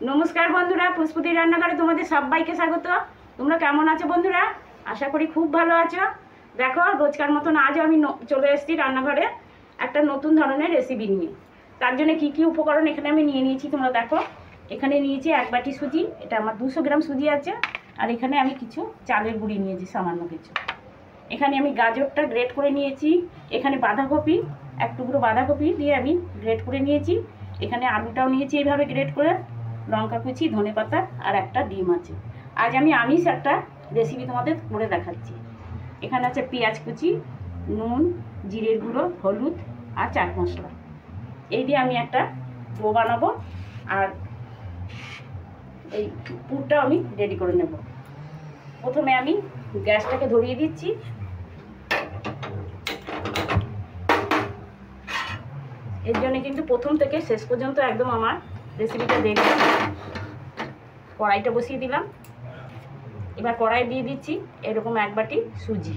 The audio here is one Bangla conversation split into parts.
নমস্কার বন্ধুরা, পুষ্পতি রান্নাঘরে তোমাদের সবাইকে স্বাগত। তোমরা কেমন আছো বন্ধুরা? আশা করি খুব ভালো আছো। দেখো, রোজকার মতন আজ আমি চলে এসেছি রান্নাঘরে একটা নতুন ধরনের রেসিপি নিয়ে। তার জন্য কি কি উপকরণ এখানে আমি নিয়ে নিয়েছি তোমরা দেখো। এখানে নিয়েছি 1 বাটি সুজি, এটা আমার 200 গ্রাম সুজি আছে। আর এখানে আমি কিছু চালের গুঁড়ি নিয়েছি, সামান্য কিছু। এখানে আমি গাজরটা গ্রেট করে নিয়েছি। এখানে বাঁধাকপি, এক টুকরো বাঁধাকপি দিয়ে আমি গ্রেট করে নিয়েছি। এখানে আলুটাও নিয়েছি এইভাবে গ্রেট করে, লঙ্কা কুচি, ধনেপাতা আর একটা ডিম আছে। আজ আমি আমিষ একটা রেসিপি তোমাদের করে দেখাচ্ছি। এখানে আছে পেঁয়াজ কুচি, নুন, জিরের গুঁড়ো, হলুদ আর চাট মশলা। এই দিয়ে আমি একটা ডো বানাবো। আর এই পুরটাও আমি রেডি করে নেব। প্রথমে আমি গ্যাসটাকে ধরিয়ে দিচ্ছি। এর জন্য কিন্তু প্রথম থেকে শেষ পর্যন্ত একদম আমার রেসিপিটা দেখলাম। কড়াইটা বসিয়ে দিলাম। এবার কড়াই দিয়ে দিচ্ছি এরকম 1 বাটি সুজি,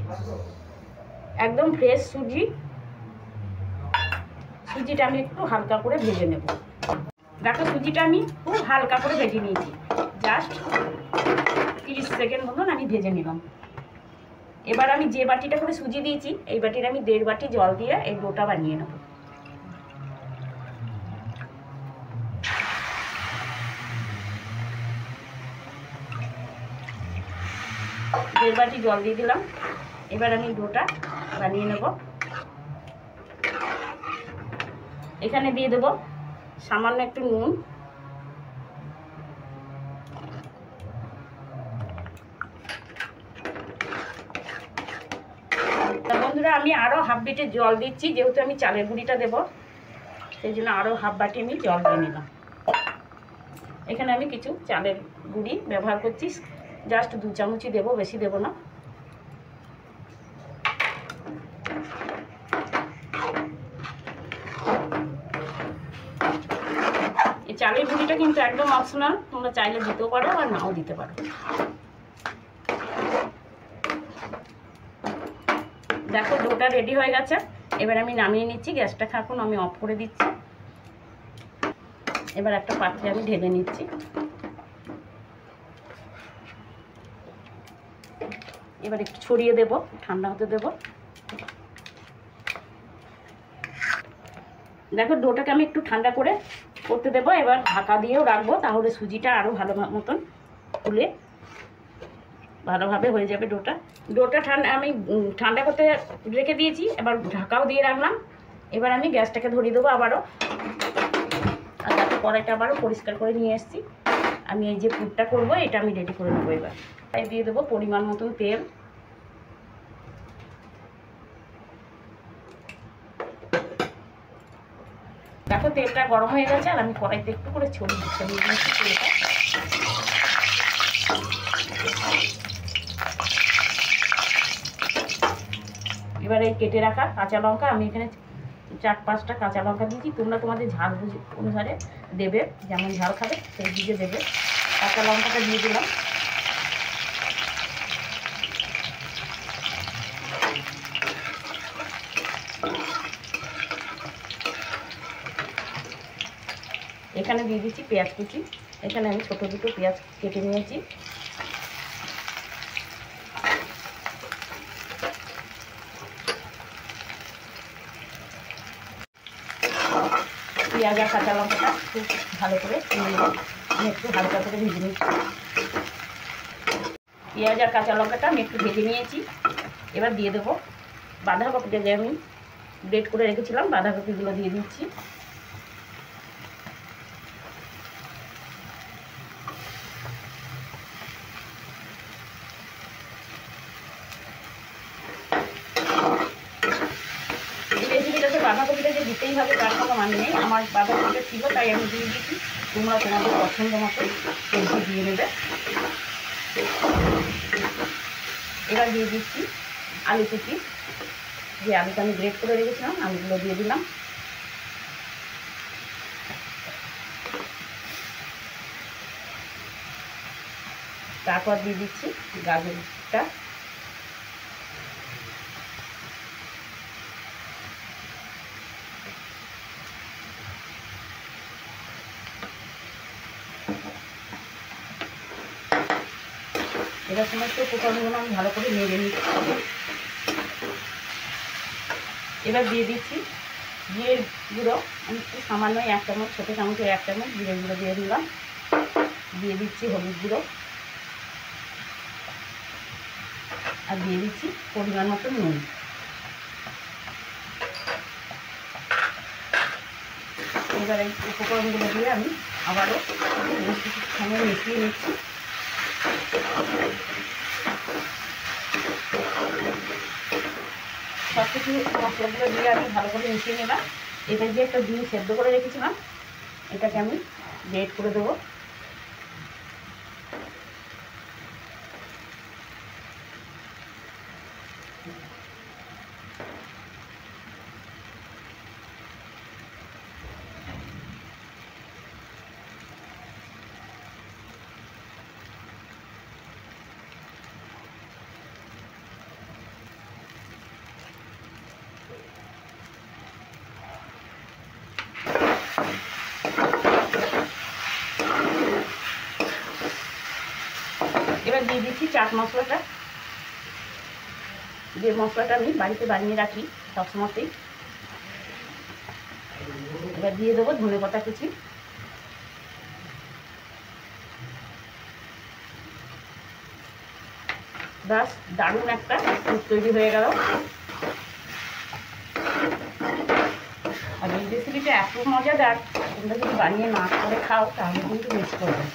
একদম ফ্রেশ সুজি। সুজিটা আমি একটু হালকা করে ভেজে নেব। দেখো, সুজিটা আমি খুব হালকা করে ভেজে নিয়েছি, জাস্ট 30 সেকেন্ড মতন আমি ভেজে নিলাম। এবার আমি যে বাটিটা করে সুজি দিয়েছি, এই বাটির আমি 1.5 বাটি জল দিয়ে এই ডোটা বানিয়ে নেব। দেড় বাটি জল দিয়ে দিলাম। এবার আমি ডোটা বানিয়ে নেব। এখানে দিয়ে দেব সামান্য একটু নুন, বন্ধুরা আমি আরও হাফ বাটি জল দিচ্ছি, যেহেতু আমি চালের গুঁড়িটা দেবো সেই জন্য আরও হাফ বাটি আমি জল দিয়ে নিলাম। এখানে আমি কিছু চালের গুঁড়ি ব্যবহার করছি, জাস্ট 2 চামচই দেবো, বেশি দেবো না। এই চালের গুঁড়িটা কিন্তু একদম অপশনাল, তোমরা চাইলে দিতেও পারো আর নাও দিতে পারো। দেখো, ডোটা রেডি হয়ে গেছে। এবার আমি নামিয়ে নিচ্ছি। গ্যাসটা এখন আমি অফ করে দিচ্ছি। এবার একটা পাত্রে আমি ঢেলে নিচ্ছি। এবার একটু ছড়িয়ে দেব, ঠান্ডা হতে দেব। দেখো, ডোটাকে আমি একটু ঠান্ডা করে করতে দেবো। এবার ঢাকা দিয়েও রাখবো, তাহলে সুজিটা আরও ভালো মতন ফুলে ভালোভাবে হয়ে যাবে ডোটা। ডোটা আমি ঠান্ডা করতে রেখে দিয়েছি, এবার ঢাকাও দিয়ে রাখলাম। এবার আমি গ্যাসটাকে ধরিয়ে দেবো আবারও। আর তাতে কড়াইটা আবারও পরিষ্কার করে নিয়ে এসেছি। আমি এই যে পুরটা করবো, এটা আমি রেডি করে নেবো। এবার তাই দিয়ে দেবো পরিমাণ মতন তেল। দেখো, তেলটা গরম হয়ে গেছে আর আমি কড়াইতে একটু করে ছড়িয়ে দিয়েছি তেলটা। এবার এই কেটে রাখা কাঁচা লঙ্কা, আমি এখানে 4-5টা কাঁচা লঙ্কা দিয়েছি। তোমরা তোমাদের ঝাল অনুসারে দেবে, যেমন ঝাল খাবে সেই দিকে দেবে। কাঁচা লঙ্কাটা দিয়ে দিলাম। এখানে দিয়ে দিচ্ছি পেঁয়াজ কুচি। এখানে আমি ছোটো দুটো পেঁয়াজ কেটে নিয়েছি। পেঁয়াজ আর কাঁচা লঙ্কাটা খুব ভালো করে আমি একটু হালকা করে ভেজে নিচ্ছি। পেঁয়াজ আর কাঁচা লঙ্কাটা আমি একটু ভেজে নিয়েছি। এবার দিয়ে দেবো বাঁধাকপিটা, যে আমি গ্রেট করে রেখেছিলাম, বাঁধাকপিগুলো দিয়ে দিচ্ছি। রেসিপিটাতে বাঁধাকপিটা যে দিতেই হবে তার কোনো মানে নেই। আমার বাঁধাকপিটা ছিল তাই আমি দিয়ে দিচ্ছি। তোমরা তোমাদের পছন্দ মতো সবজি দিয়ে নেবে। এবার দিয়ে দিচ্ছি আলু কুচি, যে আলুটা আমি গ্রেট করে রেখেছিলাম, আলুগুলো দিয়ে দিলাম। তারপর দিয়ে দিচ্ছি গাজরটা। এবার সমস্ত উপকরণগুলো আমি ভালো করে নেড়ে নিচ্ছি। এবার দিয়ে দিচ্ছি জিরের গুঁড়ো। আমি একটু সামান্য 1 চামচ, ছোটো চামচের 1 চামচ জিরের গুঁড়ো দিয়ে দিলাম। দিয়ে দিচ্ছি হলুদ গুঁড়ো, আর দিয়ে দিচ্ছি পরিমাণ মতো নুন। এবার এই উপকরণগুলো দিয়ে আমি আবারও কিছুক্ষণ মিশিয়ে নিচ্ছি। সব কিছু মশলাগুলো দিয়ে আমি ভালো করে মিশিয়ে নিলাম। এবার যে একটা ডিম সেদ্ধ করে রেখেছিলাম, এটাকে আমি গ্রেট করে দেবো। এবার দিয়ে দিচ্ছি চাট মশলাটা, যে মশলাটা আমি বাড়িতে বানিয়ে রাখি সবসময়তেই। এবার দিয়ে দেবো ধনেপাতা কুচি। ব্যাস, দারুণ একটা স্যুপ তৈরি হয়ে গেল। আর এই রেসিপিটা এত মজাদার, তোমরা যদি বানিয়ে না করে খাও তাহলে কিন্তু মিস করবে।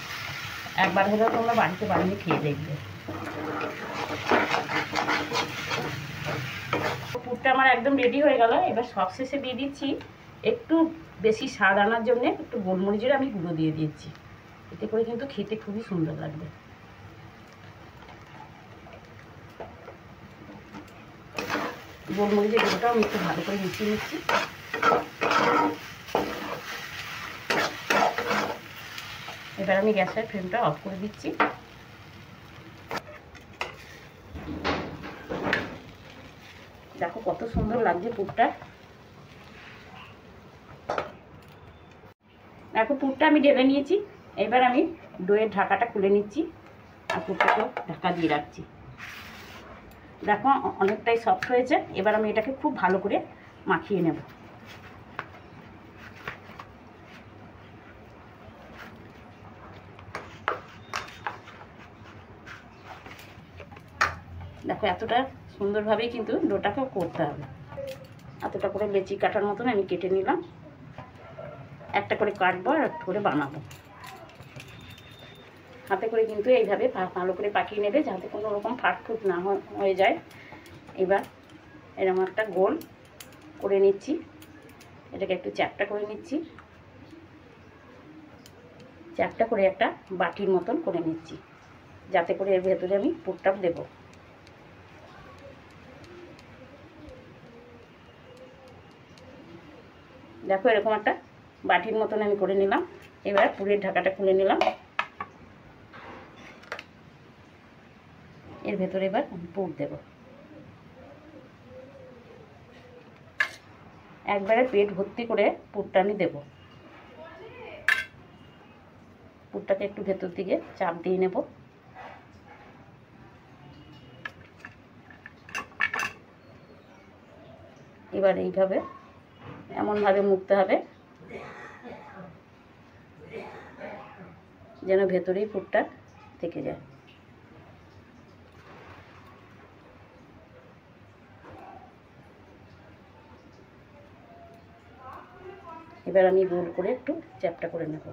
একবার হলেও তোমরা বাড়িতে বানিয়ে খেয়ে দেখবে। পুরটা আমার একদম রেডি হয়ে গেল। এবার সবশেষে দিয়ে দিচ্ছি একটু বেশি স্বাদ আনার জন্য একটু গোলমরিচের আমি গুঁড়ো দিয়ে দিচ্ছি। এতে করে কিন্তু খেতে খুবই সুন্দর লাগবে। গোলমরিচের গুঁড়োটাও আমি একটু ভালো করে মিশিয়ে নিচ্ছি। এবার আমি গ্যাসের ফ্লেমটা অফ করে দিচ্ছি। দেখো কত সুন্দর লাগছে পুরটা। দেখো পুরটা আমি ঢেলে নিয়েছি। এবার আমি দইয়ের ঢাকাটা খুলে নিচ্ছি আর পুরটাকেও ঢাকা দিয়ে রাখছি। দেখো অনেকটাই সফট হয়েছে। এবার আমি এটাকে খুব ভালো করে মাখিয়ে নেব। দেখো এতটা সুন্দরভাবেই কিন্তু ডোটাকেও করতে হবে। এতটা করে লেচি কাটার মতন আমি কেটে নিলাম। একটা করে কাটবো আর একটা করে বানাবো। হাতে করে কিন্তু এইভাবে ভালো করে পাকিয়ে নেবে, যাতে কোনো রকম ফাটফুট না হয়ে যায়। এবার এরকম একটা গোল করে নিচ্ছি। এটাকে একটু চ্যাপটা করে নিচ্ছি। চ্যাপটা করে একটা বাটির মতন করে নিচ্ছি, যাতে করে এর ভেতরে আমি পুরটা দেব। দেখো এরকম একটা বাটির মতন আমি করে নিলাম। এবার পুরের ঢাকাটা খুলে নিলাম। এর ভেতরে এবার পুর দেব। একবারে পেট ভর্তি করে পুরটা আমি দেব। পুরটাকে একটু ভেতর দিকে চাপ দিয়ে নেব। এবার এইভাবে এমনভাবে মুড়তে হবে যেন ভেতরেই পুরটা থেকে যায়। এবার আমি গোল করে একটু চ্যাপটা করে নেব।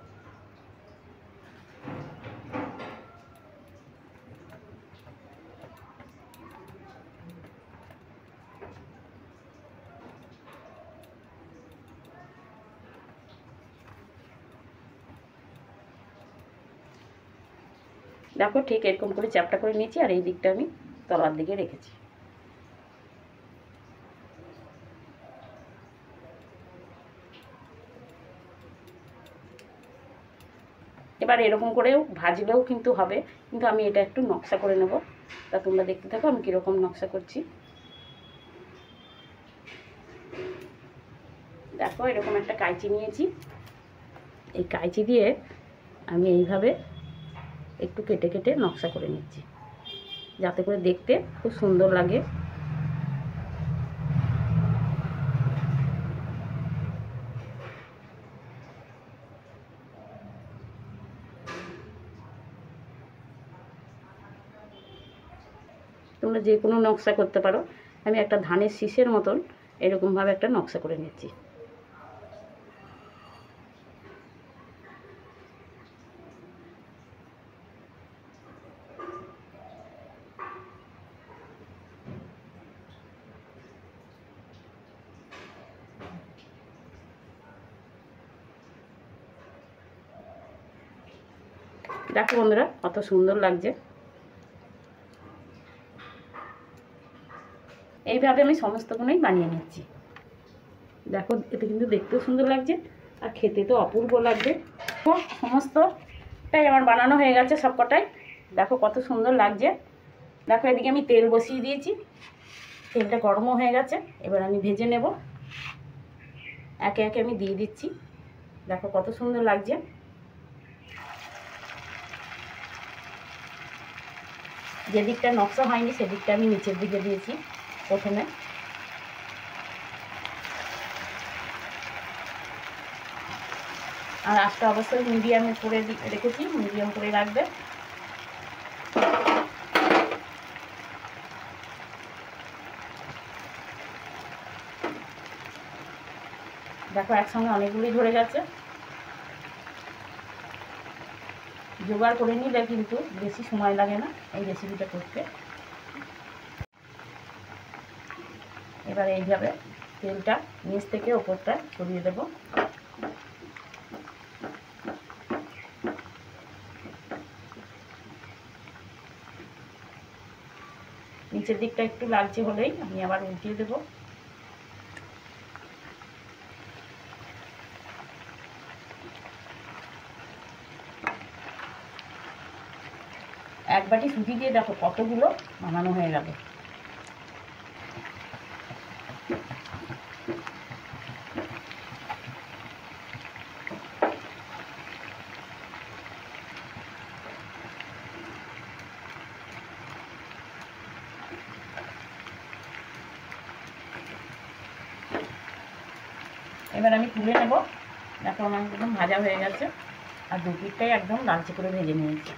দেখো ঠিক এরকম করে চ্যাপটা করে নিয়েছি, আর এই দিকটা আমি তলার দিকে রেখেছি। এবার এরকম করেও ভাজলেও কিন্তু হবে, কিন্তু আমি এটা একটু নকশা করে নেব। তা তোমরা দেখতে থাকো আমি কীরকম নকশা করছি। দেখো এরকম একটা কাঁচি নিয়েছি। এই কাঁচি দিয়ে আমি এইভাবে একটু কেটে কেটে নকশা করে নিচ্ছি। যাতে করে দেখতে খুব সুন্দর লাগে। তোমরা যে কোনো নকশা করতে পারো। আমি একটা ধানের শীষের মতন এরকমভাবে একটা নকশা করে নিচ্ছি। দেখো বন্ধুরা কত সুন্দর লাগছে। এইভাবে আমি সমস্তগুলোই বানিয়ে নিচ্ছি। দেখো এতে কিন্তু দেখতেও সুন্দর লাগছে আর খেতে তো অপূর্ব লাগবে। তো সমস্তটাই আমার বানানো হয়ে গেছে সবকটাই। দেখো কত সুন্দর লাগছে। দেখো এদিকে আমি তেল বসিয়ে দিয়েছি, তেলটা গরমও হয়ে গেছে। এবার আমি ভেজে নেব, একে একে আমি দিয়ে দিচ্ছি। দেখো কত সুন্দর লাগছে। যে দিকটা নকশা হয়নি সেদিকটা আমি নিচের দিকে দিয়েছি প্রথমে। আর আজটা অবশ্যই মিডিয়ামে করে রেখেছি, মিডিয়াম করে রাখবে। দেখো একসঙ্গে অনেকগুলি ধরে গেছে। জোগাড় করে নিলে কিন্তু বেশি সময় লাগে না এই রেসিপিটা করতে। এবার এইভাবে তেলটা নিচ থেকে ওপরটা ছড়িয়ে দেব। নিচের দিকটা একটু লালচে হলেই আমি আবার উল্টিয়ে দেব। এক বাটি সুজি দিয়ে দেখো কতগুলো বানানো হয়ে গেল। এবার আমি তুলে নেব। দেখো আমার একদম ভাজা হয়ে গেছে আর দুপিঠটাই একদম লালচে করে ভেজে নিয়েছি।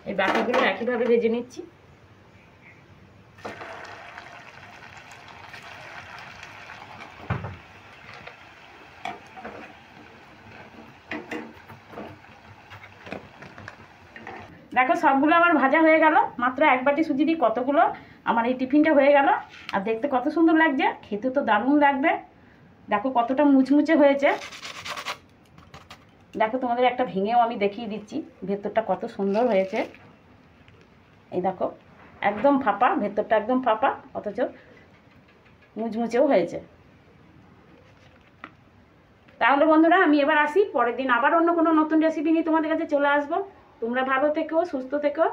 এই বাকিগুলো একইভাবে ভেজে নিচ্ছি। দেখো সবগুলো আমার ভাজা হয়ে গেল। মাত্র এক বাটি সুজি দিয়ে কতগুলো আমার এই টিফিনটা হয়ে গেল। আর দেখতে কত সুন্দর লাগছে, খেতে তো দারুণ লাগবে। দেখো কতটা মুচমুচে হয়েছে। দেখো তোমাদের একটা ভেঙেও আমি দেখিয়ে দিচ্ছি ভেতরটা কত সুন্দর হয়েছে। এই দেখো একদম ফাঁপা, ভেতরটা একদম ফাঁপা অথচ মুচমুচেও হয়েছে। তাহলে বন্ধুরা আমি এবার আসি, পরের দিন আবার অন্য কোনো নতুন রেসিপি নিয়ে তোমাদের কাছে চলে আসবো। তোমরা ভালো থেকো, সুস্থ থেকো।